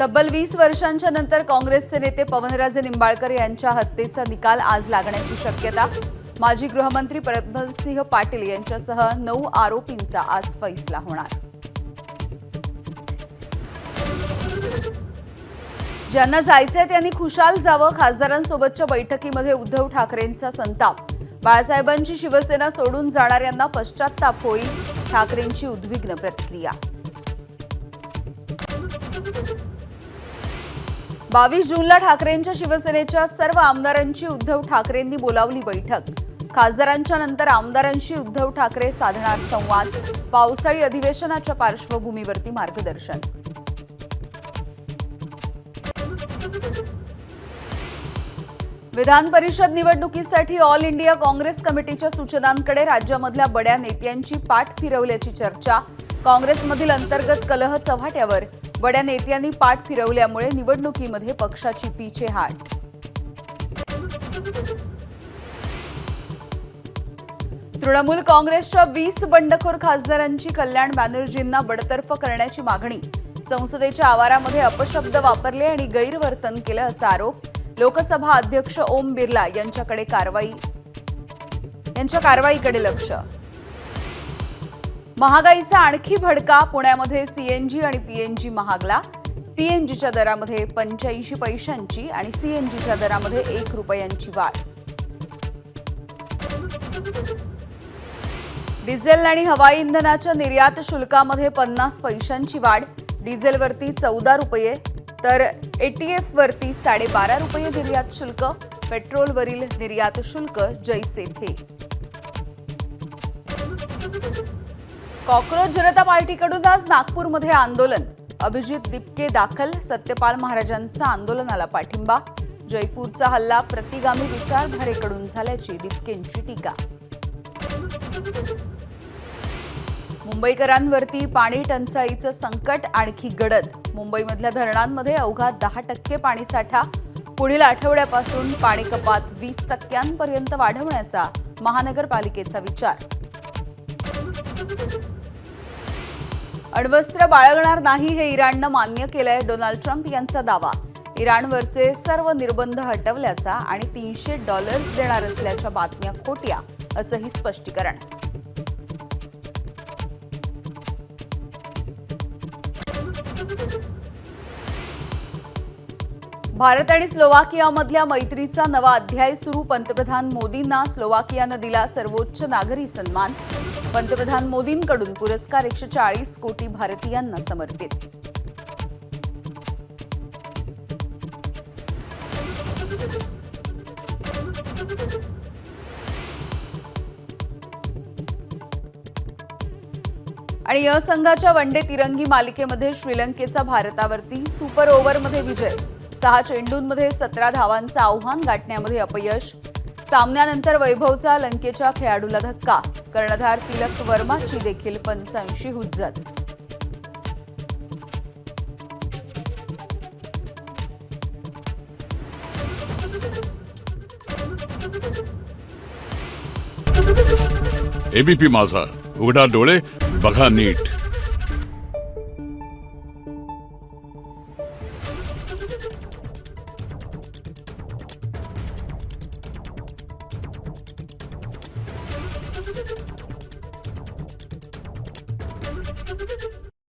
तब्बल 20 वर्षांच्या नंतर काँग्रेसचे नेते पवनराजे निंबाळकर यांच्या हत्येचा निकाल आज लागण्याची शक्यता। माजी गृहमंत्री प्रद्युम्नसिंह पाटील यांच्यासह 9 आरोपींचा आज फैसला होणार। ज्यांना जायचंय त्यांनी खुशाल जावं, खासदारांसोबतच्या बैठकीमध्ये उद्धव ठाकरेंचा संताप। बाळासाहेबांची शिवसेना सोडून जाणाऱ्यांना पश्चात्ताप होईल, ठाकरेंची उद्विग्न प्रतिक्रिया। 22 जूनला ठाकरेंच्या शिवसेनेच्या सर्व आमदारांची उद्धव ठाकरेंनी बोलावली बैठक। खासदारांच्या नंतर आमदारांशी उद्धव ठाकरे साधणार संवाद। पावसाळी अधिवेशनाच्या पार्श्वभूमीवरती मार्गदर्शन। विधान परिषद निवडणुकीसाठी ऑल इंडिया काँग्रेस कमिटीच्या सूचनांकडे राज्यामधल्या बड्या नेत्यांची पाठ फिरवल्याची चर्चा। काँग्रेसमधील अंतर्गत कलह चव्हाट्यावर, बड्या नेत्यांनी पाठ फिरवल्यामुळे निवडणुकीमध्ये पक्षाची पीछेहाट। तृणमूल काँग्रेसच्या 20 बंडखोर खासदारांची कल्याण बॅनर्जींना बडतर्फ करण्याची मागणी। संसदेच्या आवारामध्ये अपशब्द वापरले आणि गैरवर्तन केलं असा आरोप। लोकसभा अध्यक्ष ओम बिर्ला यांच्या कारवाईकडे लक्ष। महागाईचा आणखी भडका, पुण्यामध्ये सीएनजी आणि पीएनजी महागला। पीएनजीच्या दरामध्ये 85 पैशांची आणि सीएनजीच्या दरामध्ये 1 रुपयांची वाढ। डिझेल आणि हवाई इंधनाच्या निर्यात शुल्कामध्ये 50 पैशांची वाढ। डिझेलवरती 14 रुपये तर एटीएफ वरती 12.5 रुपये निर्यात शुल्क। पेट्रोलवरील निर्यात शुल्क जैसे थे। कॉकरोच जनता पार्टीकडून आज नागपूरमध्ये आंदोलन। अभिजित दिपके दाखल, सत्यपाल महाराजांचा आंदोलनाला पाठिंबा। जयपूरचा हल्ला प्रतिगामी विचारधारेकडून झाल्याची दिपकेंची टीका। मुंबईकरांवरती पाणी टंचाईचं संकट आणखी गडद। मुंबईमधल्या धरणांमध्ये अवघा 10% पाणीसाठा। पुढील आठवड्यापासून पाणी कपात 20% वाढवण्याचा महानगरपालिकेचा विचार। अण्वस्त्र बाळगणार नाही हे इराणनं मान्य केलंय, डोनाल्ड ट्रम्प यांचा दावा। इराणवरचे सर्व निर्बंध हटवल्याचा आणि $300 देणार असल्याच्या बातम्या खोट्या, असंही स्पष्टीकरण। भारत आणि स्लोवाकियामधल्या मैत्रीचा नवा अध्याय सुरू। पंतप्रधान मोदींना स्लोवाकियानं दिला सर्वोच्च नागरी सन्मान। पंतप्रधान मोदींकडून पुरस्कार 140 कोटी भारतीयांना समर्पित। आणि य संघाच्या वनडे तिरंगी मालिकेमध्ये श्रीलंकेचा भारतावरती सुपर ओव्हरमध्ये विजय। 6 चेंडूंमध्ये 17 धावांचं आव्हान गाठण्यामध्ये अपयश। सामन्यानंतर वैभवचा लंकेच्या खेळाडूला धक्का। कर्णधार तिलक वर्माची देखील पंचांशी हुज्जत। एबीपी माझा, उघडा डोळे बघा नीट।